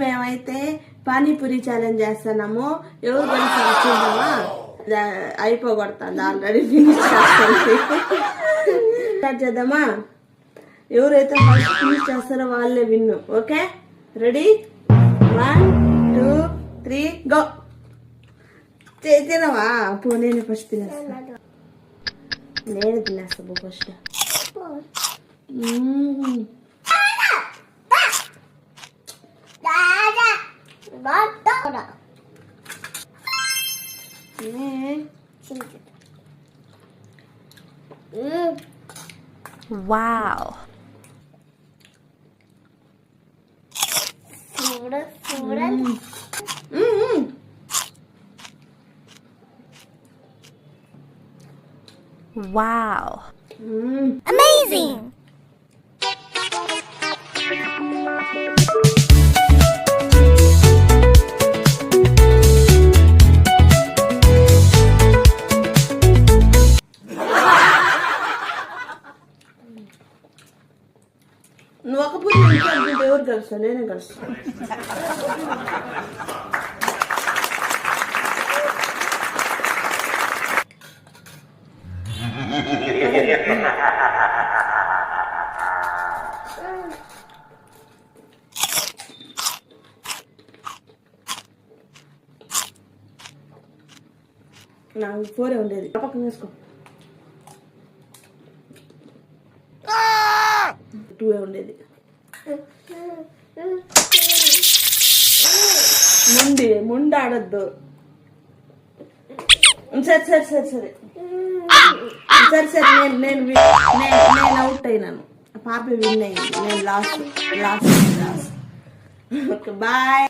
మేమైతే పానీపూరి ఛాలెంజ్ చేస్తున్నాము. ఎవరు కలిసి వచ్చిందామా అయిపోగొడుతుంది, ఆల్రెడీ ఫినిష్ చేద్దామా? ఎవరైతే ఫస్ట్ ఫినిష్ చేస్తారో వాళ్ళే విన్ను. Okay, ready? 1 2 3 గో. తినవా? పో, నేను ఫస్ట్ తినేస్తా. నేను తినేస్తా పో ఫస్ట్. Wow. Wow. Amazing. నువ్వు ఒక పూట ఎవరు కలుస్తా? నేనే కలుస్తా. నాకు 4 ఉండేది. పక్కన వేసుకో. 2 ఉండేది. ముందు ఆడద్దు. సరే సరే సరే సరే సరే సరే నేను అవుట్ అయినాను. పాప విన్ అయింది. నేను లాస్ట్. Okay, bye.